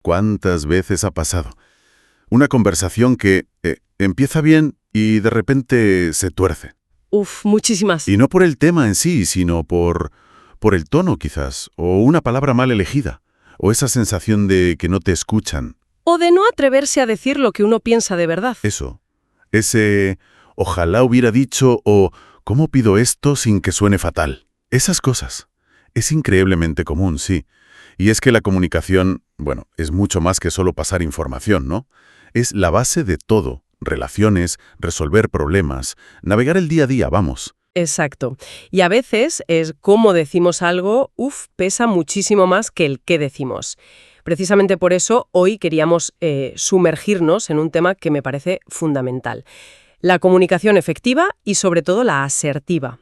¿Cuántas veces ha pasado? Una conversación que empieza bien y de repente se tuerce. Uf, muchísimas. Y no por el tema en sí, sino por el tono quizás, o una palabra mal elegida, o esa sensación de que no te escuchan. O de no atreverse a decir lo que uno piensa de verdad. Eso. Ese ojalá hubiera dicho o ¿cómo pido esto sin que suene fatal? Esas cosas. Es increíblemente común, sí. Y es que la comunicación, bueno, es mucho más que solo pasar información, ¿no? Es la base de todo. Relaciones, resolver problemas, navegar el día a día, vamos. Exacto. Y a veces es cómo decimos algo, pesa muchísimo más que el qué decimos. Precisamente por eso hoy queríamos sumergirnos en un tema que me parece fundamental. La comunicación efectiva y sobre todo la asertiva.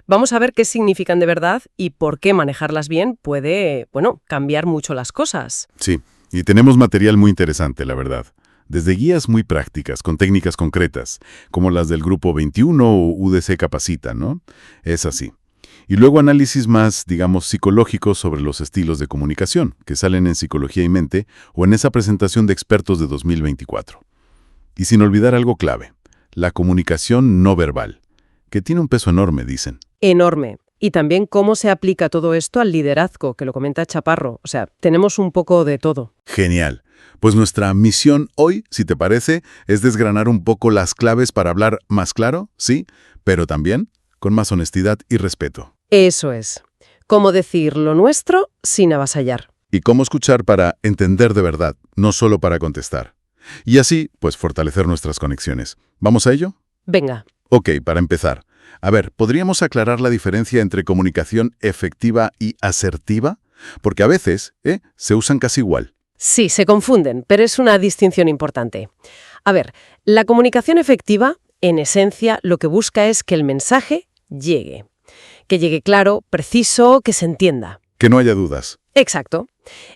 Vamos a ver qué significan de verdad y por qué manejarlas bien puede, cambiar mucho las cosas. Sí, y tenemos material muy interesante, la verdad. Desde guías muy prácticas, con técnicas concretas, como las del Grupo 21 o UDC Capacita, ¿no? Es así. Y luego análisis más, digamos, psicológicos sobre los estilos de comunicación, que salen en Psicología y Mente o en esa presentación de expertos de 2024. Y sin olvidar algo clave, la comunicación no verbal, que tiene un peso enorme, dicen. Enorme. Y también cómo se aplica todo esto al liderazgo, que lo comenta Chaparro. O sea, tenemos un poco de todo. Genial. Pues nuestra misión hoy, si te parece, es desgranar un poco las claves para hablar más claro, sí, pero también con más honestidad y respeto. Eso es. Cómo decir lo nuestro sin avasallar. Y cómo escuchar para entender de verdad, no solo para contestar. Y así, pues, fortalecer nuestras conexiones. ¿Vamos a ello? Venga. Ok, para empezar. A ver, ¿podríamos aclarar la diferencia entre comunicación efectiva y asertiva? Porque a veces, se usan casi igual. Sí, se confunden, pero es una distinción importante. A ver, la comunicación efectiva, en esencia, lo que busca es que el mensaje llegue. Que llegue claro, preciso, que se entienda. Que no haya dudas. Exacto.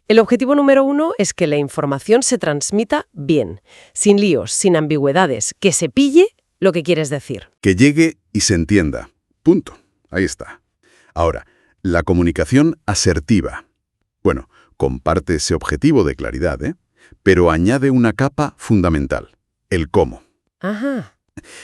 El objetivo número 1 es que la información se transmita bien, sin líos, sin ambigüedades, que se pille lo que quieres decir. Que llegue y se entienda. Punto. Ahí está. Ahora, la comunicación asertiva. Bueno, comparte ese objetivo de claridad, pero añade una capa fundamental, el cómo. Ajá.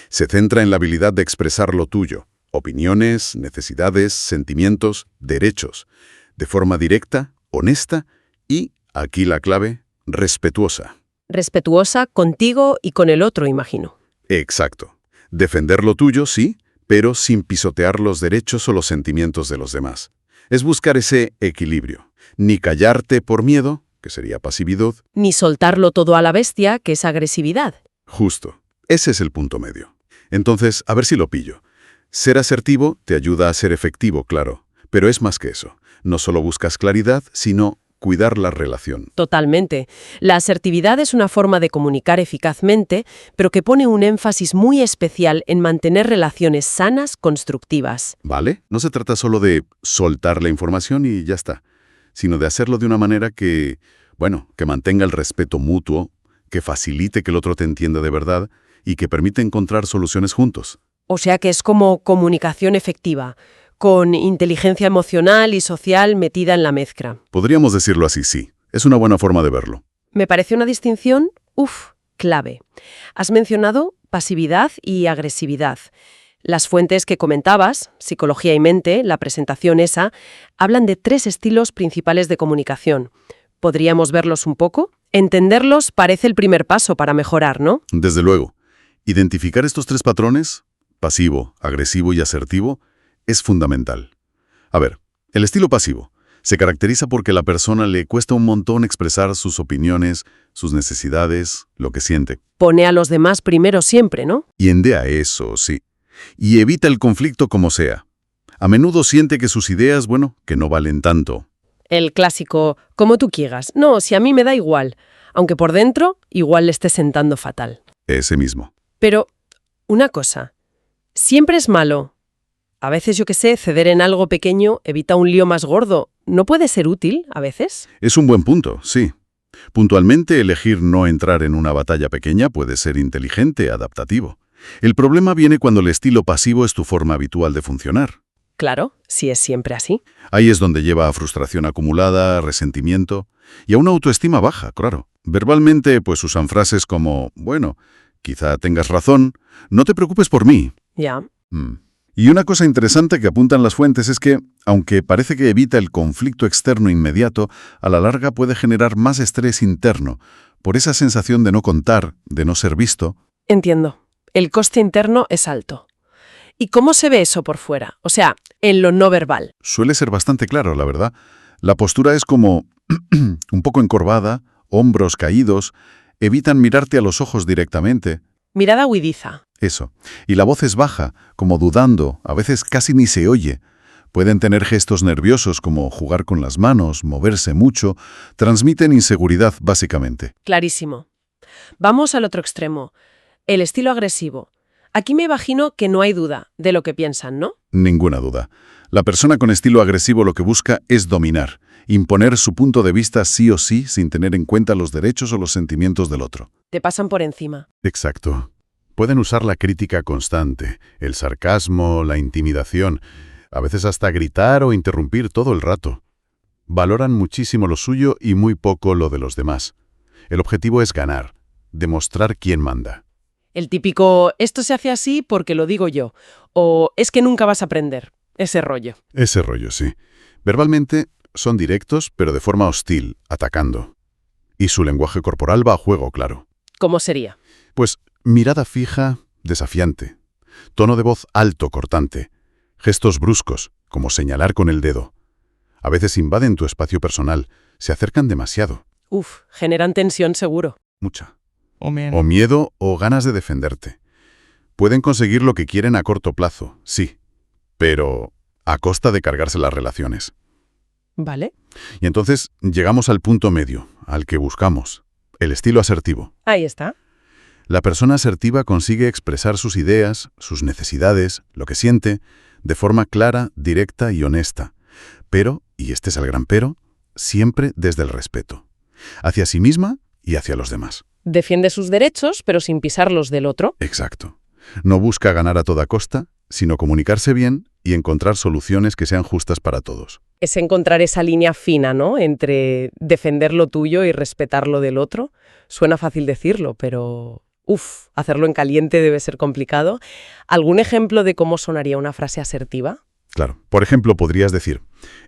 Se centra en la habilidad de expresar lo tuyo, opiniones, necesidades, sentimientos, derechos, de forma directa, honesta y, aquí la clave, respetuosa. Respetuosa contigo y con el otro, imagino. Exacto. Defender lo tuyo, sí, pero sin pisotear los derechos o los sentimientos de los demás. Es buscar ese equilibrio. Ni callarte por miedo, que sería pasividad. Ni soltarlo todo a la bestia, que es agresividad. Justo. Ese es el punto medio. Entonces, a ver si lo pillo. Ser asertivo te ayuda a ser efectivo, claro. Pero es más que eso. No solo buscas claridad, sino cuidar la relación. Totalmente. La asertividad es una forma de comunicar eficazmente, pero que pone un énfasis muy especial en mantener relaciones sanas, constructivas. ¿Vale? No se trata solo de soltar la información y ya está, sino de hacerlo de una manera que mantenga el respeto mutuo, que facilite que el otro te entienda de verdad y que permite encontrar soluciones juntos. O sea que es como comunicación efectiva, con inteligencia emocional y social metida en la mezcla. Podríamos decirlo así, sí. Es una buena forma de verlo. Me parece una distinción, clave. Has mencionado pasividad y agresividad. Las fuentes que comentabas, Psicología y Mente, la presentación esa, hablan de 3 estilos principales de comunicación. ¿Podríamos verlos un poco? Entenderlos parece el primer paso para mejorar, ¿no? Desde luego. Identificar estos 3 patrones, pasivo, agresivo y asertivo, es fundamental. A ver, el estilo pasivo se caracteriza porque a la persona le cuesta un montón expresar sus opiniones, sus necesidades, lo que siente. Pone a los demás primero siempre, ¿no? Y endea eso, sí. Y evita el conflicto como sea. A menudo siente que sus ideas, que no valen tanto. El clásico, como tú quieras. No, si a mí me da igual. Aunque por dentro, igual le esté sentando fatal. Ese mismo. Pero, una cosa. Siempre es malo. A veces, ceder en algo pequeño evita un lío más gordo. ¿No puede ser útil, a veces? Es un buen punto, sí. Puntualmente, elegir no entrar en una batalla pequeña puede ser inteligente, adaptativo. El problema viene cuando el estilo pasivo es tu forma habitual de funcionar. Claro, si es siempre así. Ahí es donde lleva a frustración acumulada, resentimiento y a una autoestima baja, claro. Verbalmente, pues usan frases como, bueno, quizá tengas razón, no te preocupes por mí. Ya. Y una cosa interesante que apuntan las fuentes es que, aunque parece que evita el conflicto externo inmediato, a la larga puede generar más estrés interno, por esa sensación de no contar, de no ser visto. Entiendo. El coste interno es alto. ¿Y cómo se ve eso por fuera? O sea, en lo no verbal. Suele ser bastante claro, la verdad. La postura es como un poco encorvada, hombros caídos, evitan mirarte a los ojos directamente. Mirada huidiza. Eso. Y la voz es baja, como dudando, a veces casi ni se oye. Pueden tener gestos nerviosos como jugar con las manos, moverse mucho, transmiten inseguridad básicamente. Clarísimo. Vamos al otro extremo. El estilo agresivo. Aquí me imagino que no hay duda de lo que piensan, ¿no? Ninguna duda. La persona con estilo agresivo lo que busca es dominar, imponer su punto de vista sí o sí sin tener en cuenta los derechos o los sentimientos del otro. Te pasan por encima. Exacto. Pueden usar la crítica constante, el sarcasmo, la intimidación, a veces hasta gritar o interrumpir todo el rato. Valoran muchísimo lo suyo y muy poco lo de los demás. El objetivo es ganar, demostrar quién manda. El típico, esto se hace así porque lo digo yo, o es que nunca vas a aprender. Ese rollo. Ese rollo, sí. Verbalmente son directos, pero de forma hostil, atacando. Y su lenguaje corporal va a juego, claro. ¿Cómo sería? Pues mirada fija, desafiante. Tono de voz alto, cortante. Gestos bruscos, como señalar con el dedo. A veces invaden tu espacio personal, se acercan demasiado. Uf, generan tensión seguro. Mucha. O O miedo o ganas de defenderte. Pueden conseguir lo que quieren a corto plazo, sí, pero a costa de cargarse las relaciones. ¿Vale? Y entonces llegamos al punto medio, al que buscamos, el estilo asertivo. Ahí está. La persona asertiva consigue expresar sus ideas, sus necesidades, lo que siente, de forma clara, directa y honesta. Pero, y este es el gran pero, siempre desde el respeto. Hacia sí misma y hacia los demás. Defiende sus derechos, pero sin pisar los del otro. Exacto. No busca ganar a toda costa, sino comunicarse bien y encontrar soluciones que sean justas para todos. Es encontrar esa línea fina, ¿no? Entre defender lo tuyo y respetar lo del otro. Suena fácil decirlo, pero hacerlo en caliente debe ser complicado. ¿Algún ejemplo de cómo sonaría una frase asertiva? Claro. Por ejemplo, podrías decir,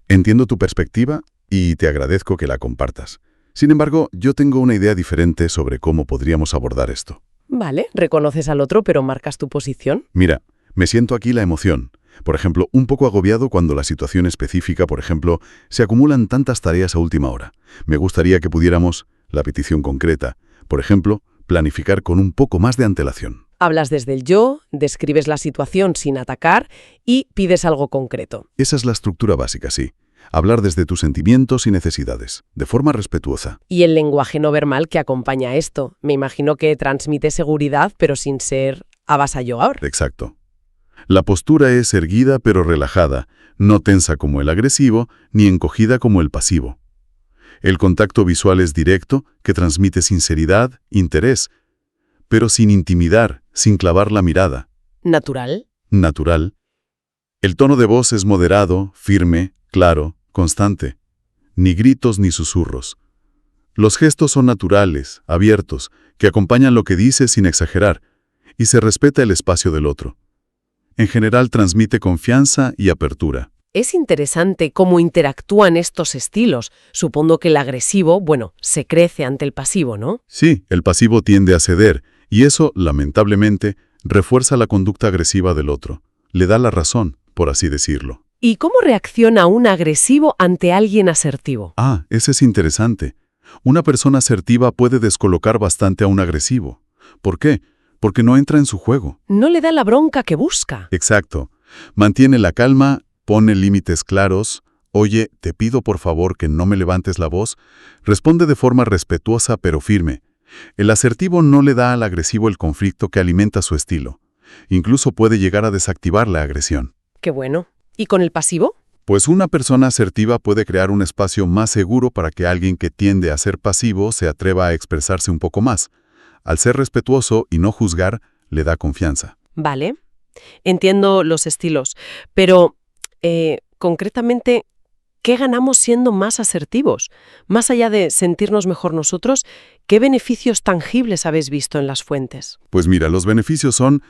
entiendo tu perspectiva y te agradezco que la compartas. Sin embargo, yo tengo una idea diferente sobre cómo podríamos abordar esto. Vale, reconoces al otro, pero marcas tu posición. Mira, me siento aquí la emoción. Por ejemplo, un poco agobiado cuando la situación específica, por ejemplo, se acumulan tantas tareas a última hora. Me gustaría que pudiéramos, la petición concreta, por ejemplo, planificar con un poco más de antelación. Hablas desde el yo, describes la situación sin atacar y pides algo concreto. Esa es la estructura básica, sí. Hablar desde tus sentimientos y necesidades, de forma respetuosa. Y el lenguaje no verbal que acompaña a esto. Me imagino que transmite seguridad, pero sin ser avasallador. Exacto. La postura es erguida pero relajada, no tensa como el agresivo, ni encogida como el pasivo. El contacto visual es directo, que transmite sinceridad, interés, pero sin intimidar, sin clavar la mirada. ¿Natural? Natural. El tono de voz es moderado, firme, claro, constante. Ni gritos ni susurros. Los gestos son naturales, abiertos, que acompañan lo que dices sin exagerar, y se respeta el espacio del otro. En general transmite confianza y apertura. Es interesante cómo interactúan estos estilos. Supongo que el agresivo, se crece ante el pasivo, ¿no? Sí, el pasivo tiende a ceder, y eso, lamentablemente, refuerza la conducta agresiva del otro. Le da la razón, por así decirlo. ¿Y cómo reacciona un agresivo ante alguien asertivo? Ah, ese es interesante. Una persona asertiva puede descolocar bastante a un agresivo. ¿Por qué? Porque no entra en su juego. No le da la bronca que busca. Exacto. Mantiene la calma, pone límites claros. Oye, te pido por favor que no me levantes la voz. Responde de forma respetuosa pero firme. El asertivo no le da al agresivo el conflicto que alimenta su estilo. Incluso puede llegar a desactivar la agresión. Qué bueno. ¿Y con el pasivo? Pues una persona asertiva puede crear un espacio más seguro para que alguien que tiende a ser pasivo se atreva a expresarse un poco más. Al ser respetuoso y no juzgar, le da confianza. Vale. Entiendo los estilos. Pero, Concretamente, ¿qué ganamos siendo más asertivos? Más allá de sentirnos mejor nosotros, ¿qué beneficios tangibles habéis visto en las fuentes? Pues mira, los beneficios son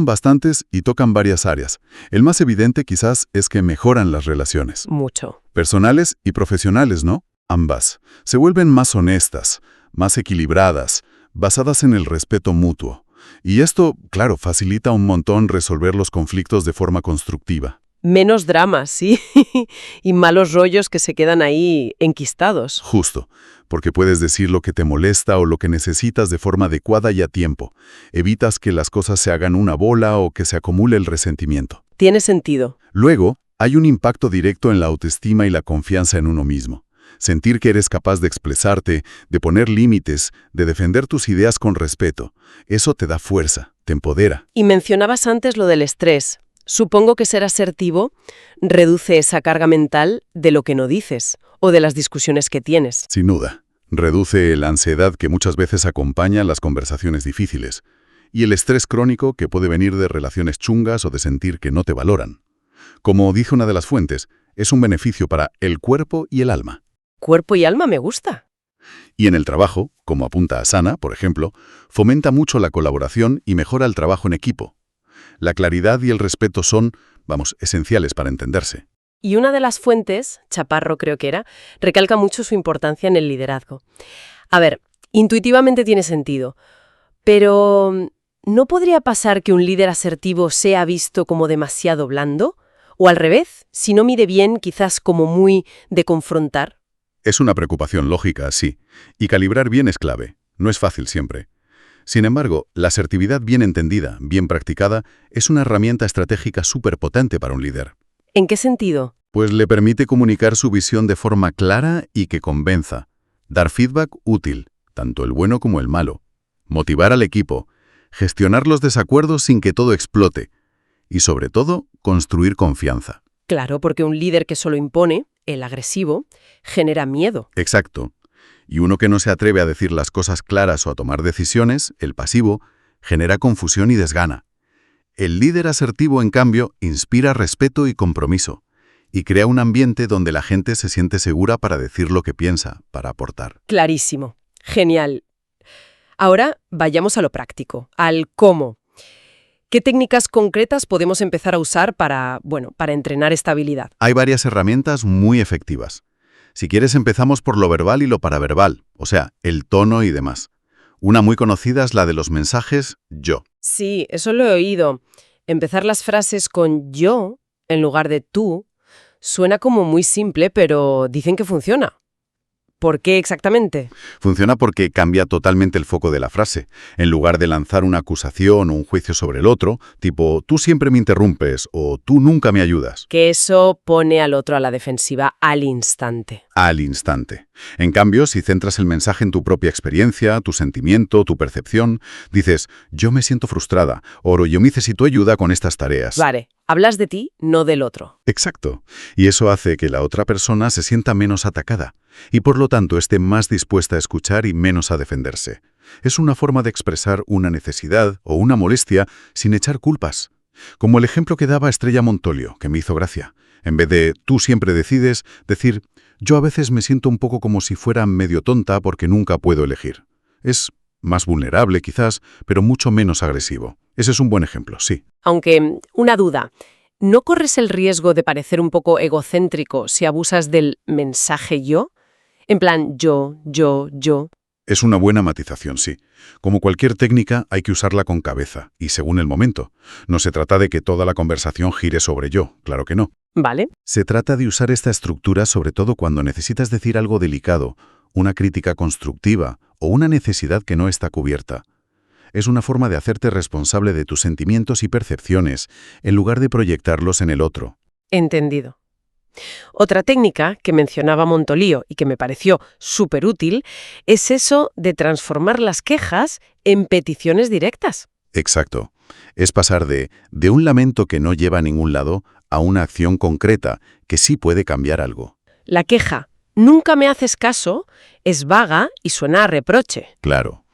bastantes y tocan varias áreas. El más evidente quizás es que mejoran las relaciones. Mucho. Personales y profesionales, ¿no? Ambas. Se vuelven más honestas, más equilibradas, basadas en el respeto mutuo. Y esto, claro, facilita un montón resolver los conflictos de forma constructiva. Menos dramas, sí, y malos rollos que se quedan ahí enquistados. Justo, porque puedes decir lo que te molesta o lo que necesitas de forma adecuada y a tiempo. Evitas que las cosas se hagan una bola o que se acumule el resentimiento. Tiene sentido. Luego, hay un impacto directo en la autoestima y la confianza en uno mismo. Sentir que eres capaz de expresarte, de poner límites, de defender tus ideas con respeto. Eso te da fuerza, te empodera. Y mencionabas antes lo del estrés. Supongo que ser asertivo reduce esa carga mental de lo que no dices o de las discusiones que tienes. Sin duda. Reduce la ansiedad que muchas veces acompaña las conversaciones difíciles y el estrés crónico que puede venir de relaciones chungas o de sentir que no te valoran. Como dice una de las fuentes, es un beneficio para el cuerpo y el alma. Cuerpo y alma me gusta. Y en el trabajo, como apunta Asana, por ejemplo, fomenta mucho la colaboración y mejora el trabajo en equipo. La claridad y el respeto son, esenciales para entenderse. Y una de las fuentes, Chaparro creo que era, recalca mucho su importancia en el liderazgo. A ver, intuitivamente tiene sentido, pero ¿no podría pasar que un líder asertivo sea visto como demasiado blando? O al revés, si no mide bien, quizás como muy de confrontar. Es una preocupación lógica, sí, y calibrar bien es clave. No es fácil siempre. Sin embargo, la asertividad bien entendida, bien practicada, es una herramienta estratégica súper potente para un líder. ¿En qué sentido? Pues le permite comunicar su visión de forma clara y que convenza. Dar feedback útil, tanto el bueno como el malo. Motivar al equipo. Gestionar los desacuerdos sin que todo explote. Y sobre todo, construir confianza. Claro, porque un líder que solo impone, el agresivo, genera miedo. Exacto. Y uno que no se atreve a decir las cosas claras o a tomar decisiones, el pasivo, genera confusión y desgana. El líder asertivo, en cambio, inspira respeto y compromiso, y crea un ambiente donde la gente se siente segura para decir lo que piensa, para aportar. Clarísimo. Genial. Ahora vayamos a lo práctico, al cómo. ¿Qué técnicas concretas podemos empezar a usar para entrenar esta habilidad? Hay varias herramientas muy efectivas. Si quieres, empezamos por lo verbal y lo paraverbal, o sea, el tono y demás. Una muy conocida es la de los mensajes yo. Sí, eso lo he oído. Empezar las frases con yo en lugar de tú suena como muy simple, pero dicen que funciona. ¿Por qué exactamente? Funciona porque cambia totalmente el foco de la frase. En lugar de lanzar una acusación o un juicio sobre el otro, tipo, tú siempre me interrumpes o tú nunca me ayudas. Que eso pone al otro a la defensiva al instante. Al instante. En cambio, si centras el mensaje en tu propia experiencia, tu sentimiento, tu percepción, dices, yo me siento frustrada, o yo necesito ayuda con estas tareas. Vale, hablas de ti, no del otro. Exacto. Y eso hace que la otra persona se sienta menos atacada y por lo tanto esté más dispuesta a escuchar y menos a defenderse. Es una forma de expresar una necesidad o una molestia sin echar culpas. Como el ejemplo que daba Estrella Montolio, que me hizo gracia. En vez de tú siempre decides, decir yo a veces me siento un poco como si fuera medio tonta porque nunca puedo elegir. Es más vulnerable quizás, pero mucho menos agresivo. Ese es un buen ejemplo, sí. Aunque, una duda. ¿No corres el riesgo de parecer un poco egocéntrico si abusas del mensaje yo? En plan, yo. Es una buena matización, sí. Como cualquier técnica, hay que usarla con cabeza y según el momento. No se trata de que toda la conversación gire sobre yo, claro que no. Vale. Se trata de usar esta estructura sobre todo cuando necesitas decir algo delicado, una crítica constructiva o una necesidad que no está cubierta. Es una forma de hacerte responsable de tus sentimientos y percepciones, en lugar de proyectarlos en el otro. Entendido. Otra técnica que mencionaba Montolío y que me pareció súper útil es eso de transformar las quejas en peticiones directas. Exacto. Es pasar de un lamento que no lleva a ningún lado a una acción concreta que sí puede cambiar algo. La queja, nunca me haces caso, es vaga y suena a reproche. Claro.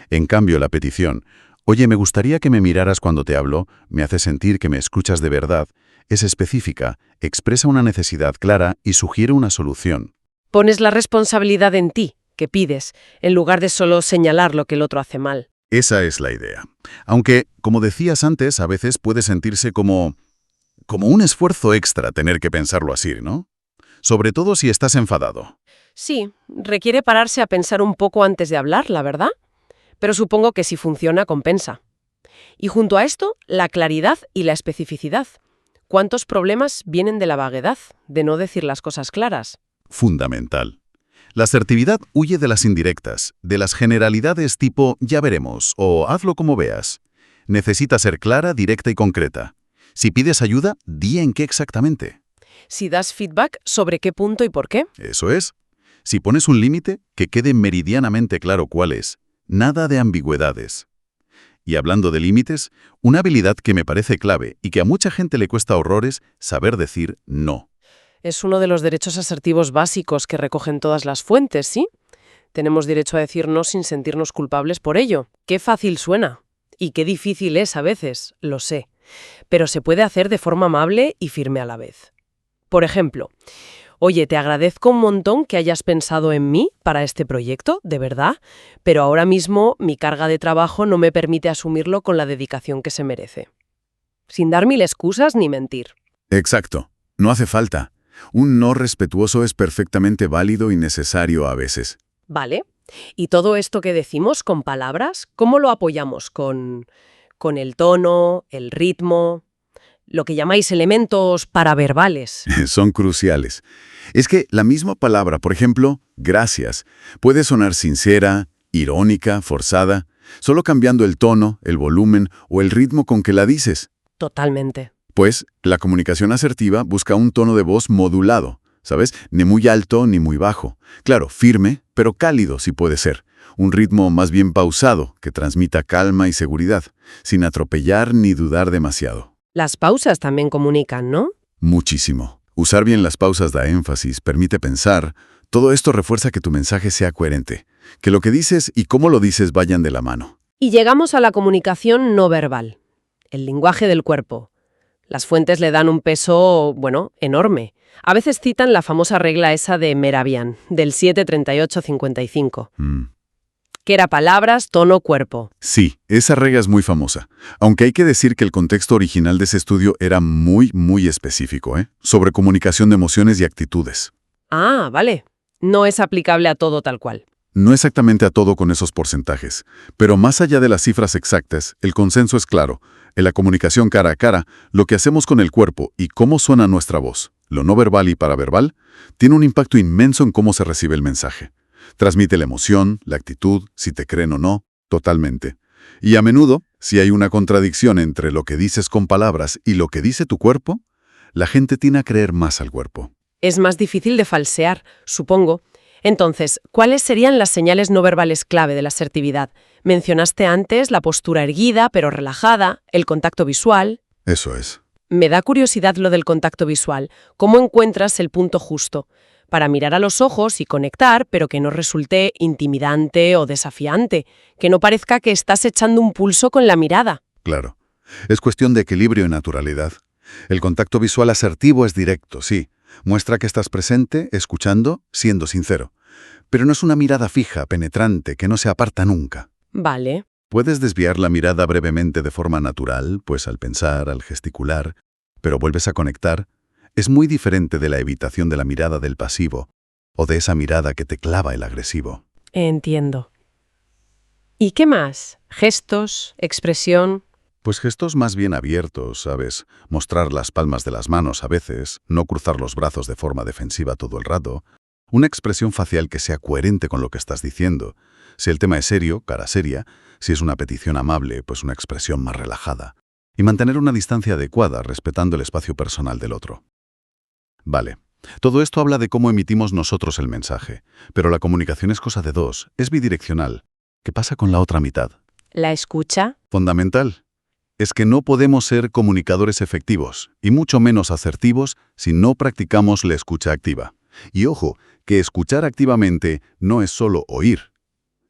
En cambio, la petición, oye, me gustaría que me miraras cuando te hablo, me hace sentir que me escuchas de verdad, Es específica, expresa una necesidad clara y sugiere una solución. Pones la responsabilidad en ti, que pides, en lugar de solo señalar lo que el otro hace mal. Esa es la idea. Aunque, como decías antes, a veces puede sentirse como un esfuerzo extra tener que pensarlo así, ¿no? Sobre todo si estás enfadado. Sí, requiere pararse a pensar un poco antes de hablar, la verdad. Pero supongo que si funciona, compensa. Y junto a esto, la claridad y la especificidad. ¿Cuántos problemas vienen de la vaguedad, de no decir las cosas claras? Fundamental. La asertividad huye de las indirectas, de las generalidades tipo «ya veremos» o «hazlo como veas». Necesita ser clara, directa y concreta. Si pides ayuda, di en qué exactamente. Si das feedback, ¿sobre qué punto y por qué? Eso es. Si pones un límite, que quede meridianamente claro cuál es. Nada de ambigüedades. Y hablando de límites, una habilidad que me parece clave y que a mucha gente le cuesta horrores, saber decir no. Es uno de los derechos asertivos básicos que recogen todas las fuentes, ¿sí? Tenemos derecho a decir no sin sentirnos culpables por ello. Qué fácil suena. Y qué difícil es a veces, lo sé. Pero se puede hacer de forma amable y firme a la vez. Por ejemplo, oye, te agradezco un montón que hayas pensado en mí para este proyecto, de verdad, pero ahora mismo mi carga de trabajo no me permite asumirlo con la dedicación que se merece. Sin dar mil excusas ni mentir. Exacto. No hace falta. Un no respetuoso es perfectamente válido y necesario a veces. ¿Vale? Y todo esto que decimos con palabras, ¿cómo lo apoyamos? Con el tono, el ritmo, lo que llamáis elementos paraverbales. Son cruciales. Es que la misma palabra, por ejemplo, gracias, puede sonar sincera, irónica, forzada, solo cambiando el tono, el volumen o el ritmo con que la dices. Totalmente. Pues, la comunicación asertiva busca un tono de voz modulado, ¿sabes? Ni muy alto ni muy bajo. Claro, firme, pero cálido si puede ser. Un ritmo más bien pausado, que transmita calma y seguridad, sin atropellar ni dudar demasiado. Las pausas también comunican, ¿no? Muchísimo. Usar bien las pausas da énfasis, permite pensar. Todo esto refuerza que tu mensaje sea coherente, que lo que dices y cómo lo dices vayan de la mano. Y llegamos a la comunicación no verbal, el lenguaje del cuerpo. Las fuentes le dan un peso, enorme. A veces citan la famosa regla esa de Mehrabian, del 7-38-55. Que era palabras, tono, cuerpo. Sí, esa regla es muy famosa. Aunque hay que decir que el contexto original de ese estudio era muy, muy específico, sobre comunicación de emociones y actitudes. Ah, vale. No es aplicable a todo tal cual. No exactamente a todo con esos porcentajes, pero más allá de las cifras exactas, el consenso es claro. En la comunicación cara a cara, lo que hacemos con el cuerpo y cómo suena nuestra voz, lo no verbal y paraverbal, tiene un impacto inmenso en cómo se recibe el mensaje. Transmite la emoción, la actitud, si te creen o no, totalmente. Y a menudo, si hay una contradicción entre lo que dices con palabras y lo que dice tu cuerpo, la gente tiende a creer más al cuerpo. Es más difícil de falsear, supongo. Entonces, ¿cuáles serían las señales no verbales clave de la asertividad? Mencionaste antes la postura erguida, pero relajada, el contacto visual. Eso es. Me da curiosidad lo del contacto visual. ¿Cómo encuentras el punto justo? Para mirar a los ojos y conectar, pero que no resulte intimidante o desafiante, que no parezca que estás echando un pulso con la mirada. Claro. Es cuestión de equilibrio y naturalidad. El contacto visual asertivo es directo, sí. Muestra que estás presente, escuchando, siendo sincero. Pero no es una mirada fija, penetrante, que no se aparta nunca. Vale. Puedes desviar la mirada brevemente de forma natural, pues al pensar, al gesticular, pero vuelves a conectar. Es muy diferente de la evitación de la mirada del pasivo o de esa mirada que te clava el agresivo. Entiendo. ¿Y qué más? ¿Gestos? ¿Expresión? Pues gestos más bien abiertos, ¿sabes? Mostrar las palmas de las manos a veces, no cruzar los brazos de forma defensiva todo el rato. Una expresión facial que sea coherente con lo que estás diciendo. Si el tema es serio, cara seria. Si es una petición amable, pues una expresión más relajada. Y mantener una distancia adecuada, respetando el espacio personal del otro. Vale. Todo esto habla de cómo emitimos nosotros el mensaje. Pero la comunicación es cosa de dos, es bidireccional. ¿Qué pasa con la otra mitad? ¿La escucha? Fundamental. Es que no podemos ser comunicadores efectivos, y mucho menos asertivos, si no practicamos la escucha activa. Y ojo, que escuchar activamente no es solo oír,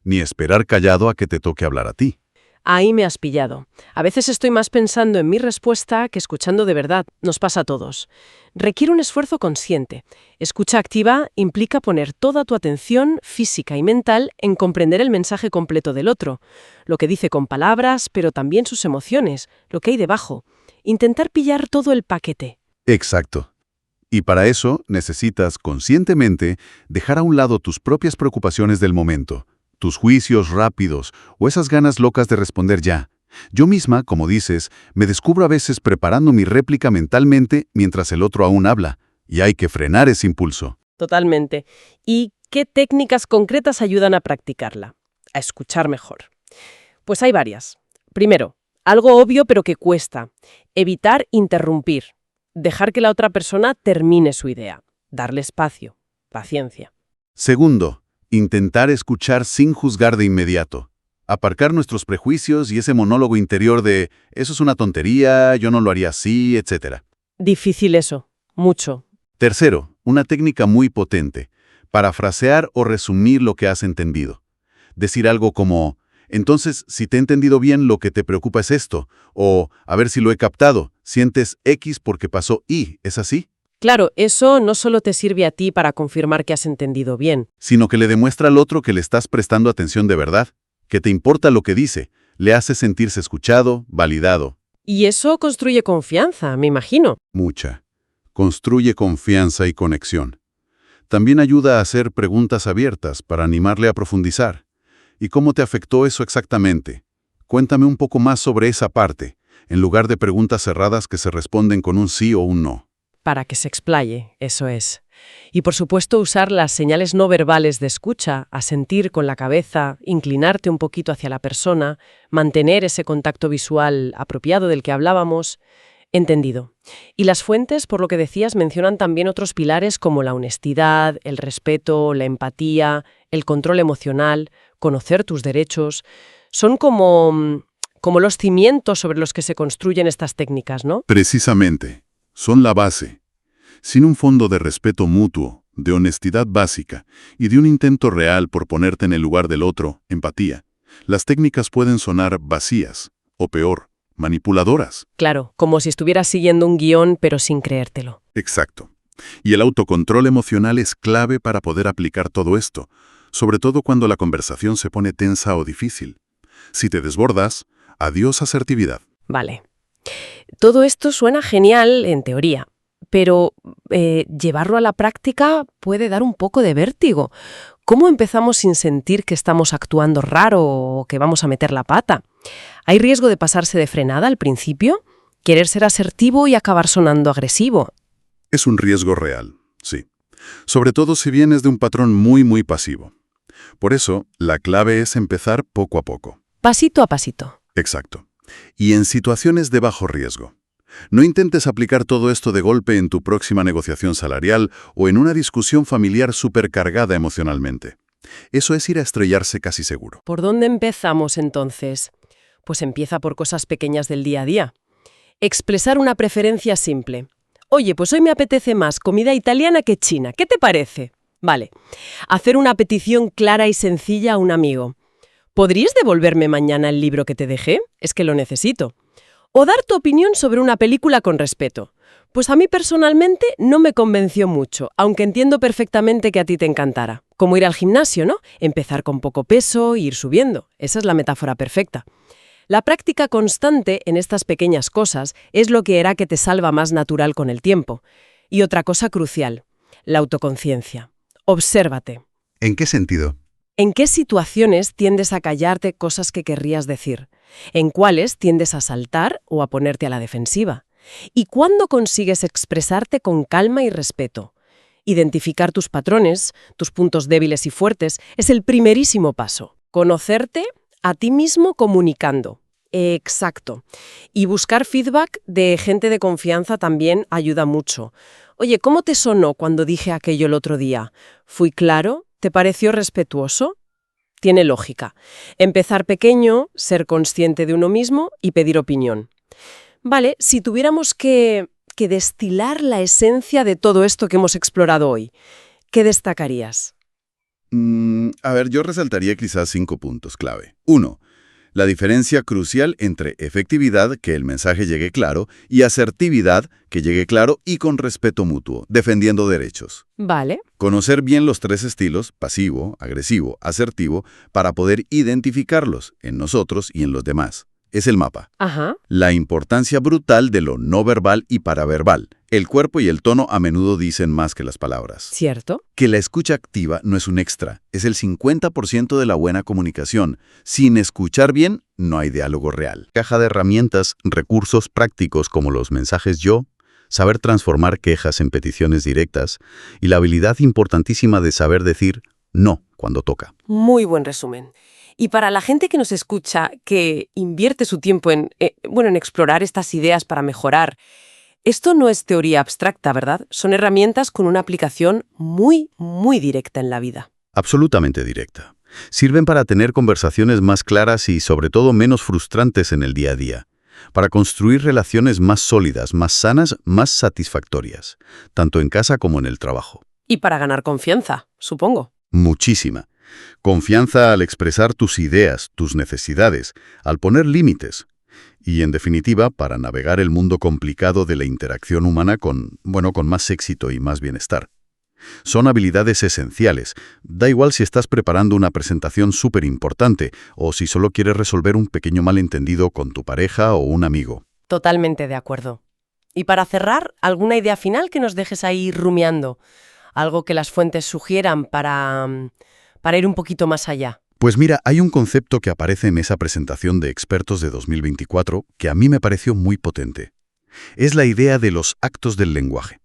ni esperar callado a que te toque hablar a ti. Ahí me has pillado. A veces estoy más pensando en mi respuesta que escuchando de verdad. Nos pasa a todos. Requiere un esfuerzo consciente. Escucha activa implica poner toda tu atención física y mental en comprender el mensaje completo del otro, lo que dice con palabras, pero también sus emociones, lo que hay debajo. Intentar pillar todo el paquete. Exacto. Y para eso necesitas conscientemente dejar a un lado tus propias preocupaciones del momento, tus juicios rápidos o esas ganas locas de responder ya. Yo misma, como dices, me descubro a veces preparando mi réplica mentalmente mientras el otro aún habla, y hay que frenar ese impulso. Totalmente. ¿Y qué técnicas concretas ayudan a practicarla? A escuchar mejor. Pues hay varias. Primero, algo obvio pero que cuesta. Evitar interrumpir. Dejar que la otra persona termine su idea. Darle espacio. Paciencia. Segundo, intentar escuchar sin juzgar de inmediato. Aparcar nuestros prejuicios y ese monólogo interior de «eso es una tontería, yo no lo haría así», etc. Difícil eso. Mucho. Tercero, una técnica muy potente. Parafrasear o resumir lo que has entendido. Decir algo como «entonces, si te he entendido bien, lo que te preocupa es esto», o «a ver si lo he captado, sientes X porque pasó Y», ¿es así? Claro, eso no solo te sirve a ti para confirmar que has entendido bien. Sino que le demuestra al otro que le estás prestando atención de verdad, que te importa lo que dice, le hace sentirse escuchado, validado. Y eso construye confianza, me imagino. Mucha. Construye confianza y conexión. También ayuda a hacer preguntas abiertas para animarle a profundizar. ¿Y cómo te afectó eso exactamente? Cuéntame un poco más sobre esa parte, en lugar de preguntas cerradas que se responden con un sí o un no. Para que se explaye, eso es. Y por supuesto usar las señales no verbales de escucha, asentir con la cabeza, inclinarte un poquito hacia la persona, mantener ese contacto visual apropiado del que hablábamos. Entendido. Y las fuentes, por lo que decías, mencionan también otros pilares como la honestidad, el respeto, la empatía, el control emocional, conocer tus derechos. Son como los cimientos sobre los que se construyen estas técnicas, ¿no? Precisamente, son la base. Sin un fondo de respeto mutuo, de honestidad básica y de un intento real por ponerte en el lugar del otro, empatía, las técnicas pueden sonar vacías, o peor, manipuladoras. Claro, como si estuvieras siguiendo un guión pero sin creértelo. Exacto. Y el autocontrol emocional es clave para poder aplicar todo esto, sobre todo cuando la conversación se pone tensa o difícil. Si te desbordas, adiós asertividad. Vale. Todo esto suena genial en teoría, pero llevarlo a la práctica puede dar un poco de vértigo. ¿Cómo empezamos sin sentir que estamos actuando raro o que vamos a meter la pata? ¿Hay riesgo de pasarse de frenada al principio? ¿Querer ser asertivo y acabar sonando agresivo? Es un riesgo real, sí. Sobre todo si vienes de un patrón muy pasivo. Por eso, la clave es empezar poco a poco. Pasito a pasito. Exacto. Y en situaciones de bajo riesgo. No intentes aplicar todo esto de golpe en tu próxima negociación salarial o en una discusión familiar supercargada emocionalmente. Eso es ir a estrellarse casi seguro. ¿Por dónde empezamos entonces? Pues empieza por cosas pequeñas del día a día. Expresar una preferencia simple. Oye, pues hoy me apetece más comida italiana que china. ¿Qué te parece? Vale. Hacer una petición clara y sencilla a un amigo. ¿Podrías devolverme mañana el libro que te dejé? Es que lo necesito. O dar tu opinión sobre una película con respeto. Pues a mí personalmente no me convenció mucho, aunque entiendo perfectamente que a ti te encantara. Como ir al gimnasio, ¿no? Empezar con poco peso e ir subiendo. Esa es la metáfora perfecta. La práctica constante en estas pequeñas cosas es lo que hará que te salga más natural con el tiempo. Y otra cosa crucial, la autoconciencia. Obsérvate. ¿En qué sentido? ¿En qué situaciones tiendes a callarte cosas que querrías decir? ¿En cuáles tiendes a saltar o a ponerte a la defensiva? ¿Y cuándo consigues expresarte con calma y respeto? Identificar tus patrones, tus puntos débiles y fuertes, es el primerísimo paso. Conocerte a ti mismo comunicando. Exacto. Y buscar feedback de gente de confianza también ayuda mucho. Oye, ¿cómo te sonó cuando dije aquello el otro día? ¿Fui claro? ¿Te pareció respetuoso? Tiene lógica. Empezar pequeño, ser consciente de uno mismo y pedir opinión. Vale, si tuviéramos que destilar la esencia de todo esto que hemos explorado hoy, ¿qué destacarías? Yo resaltaría quizás 5 puntos clave. 1. La diferencia crucial entre efectividad, que el mensaje llegue claro, y asertividad, que llegue claro y con respeto mutuo, defendiendo derechos. Vale. Conocer bien los tres estilos, pasivo, agresivo, asertivo, para poder identificarlos en nosotros y en los demás. Es el mapa. Ajá. La importancia brutal de lo no verbal y paraverbal. El cuerpo y el tono a menudo dicen más que las palabras. ¿Cierto? Que la escucha activa no es un extra, es el 50% de la buena comunicación. Sin escuchar bien, no hay diálogo real. Caja de herramientas, recursos prácticos como los mensajes yo, saber transformar quejas en peticiones directas y la habilidad importantísima de saber decir no cuando toca. Muy buen resumen. Y para la gente que nos escucha, que invierte su tiempo en explorar estas ideas para mejorar, esto no es teoría abstracta, ¿verdad? Son herramientas con una aplicación muy, muy directa en la vida. Absolutamente directa. Sirven para tener conversaciones más claras y, sobre todo, menos frustrantes en el día a día. Para construir relaciones más sólidas, más sanas, más satisfactorias, tanto en casa como en el trabajo. Y para ganar confianza, supongo. Muchísima. Confianza al expresar tus ideas, tus necesidades, al poner límites. Y, en definitiva, para navegar el mundo complicado de la interacción humana con más éxito y más bienestar. Son habilidades esenciales. Da igual si estás preparando una presentación súper importante o si solo quieres resolver un pequeño malentendido con tu pareja o un amigo. Totalmente de acuerdo. Y para cerrar, ¿alguna idea final que nos dejes ahí rumiando? Algo que las fuentes sugieran para ir un poquito más allá. Pues mira, hay un concepto que aparece en esa presentación de expertos de 2024 que a mí me pareció muy potente. Es la idea de los actos del lenguaje,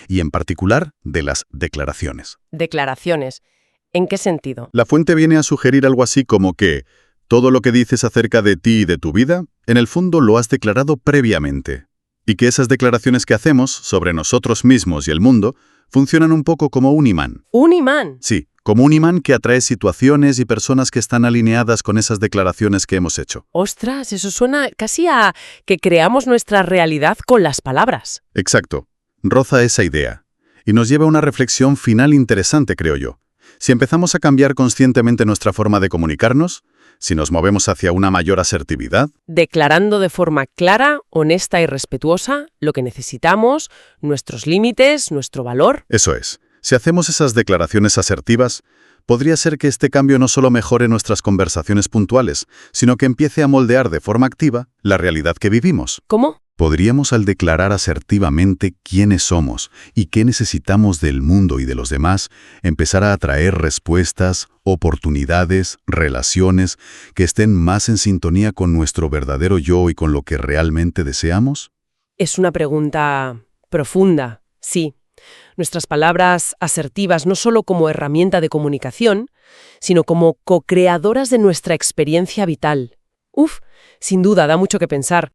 y en particular de las declaraciones. Declaraciones. ¿En qué sentido? La fuente viene a sugerir algo así como que todo lo que dices acerca de ti y de tu vida, en el fondo lo has declarado previamente. Y que esas declaraciones que hacemos sobre nosotros mismos y el mundo funcionan un poco como un imán. ¿Un imán? Sí, como un imán que atrae situaciones y personas que están alineadas con esas declaraciones que hemos hecho. Ostras, eso suena casi a que creamos nuestra realidad con las palabras. Exacto. Roza esa idea. Y nos lleva a una reflexión final interesante, creo yo. Si empezamos a cambiar conscientemente nuestra forma de comunicarnos, si nos movemos hacia una mayor asertividad, Declarando de forma clara, honesta y respetuosa lo que necesitamos, nuestros límites, nuestro valor. eso es. Si hacemos esas declaraciones asertivas, podría ser que este cambio no solo mejore nuestras conversaciones puntuales, sino que empiece a moldear de forma activa la realidad que vivimos. ¿Cómo? Podríamos, al declarar asertivamente quiénes somos y qué necesitamos del mundo y de los demás, empezar a atraer respuestas, oportunidades, relaciones que estén más en sintonía con nuestro verdadero yo y con lo que realmente deseamos. Es una pregunta profunda, sí. Nuestras palabras asertivas no solo como herramienta de comunicación, sino como co-creadoras de nuestra experiencia vital. Sin duda, da mucho que pensar.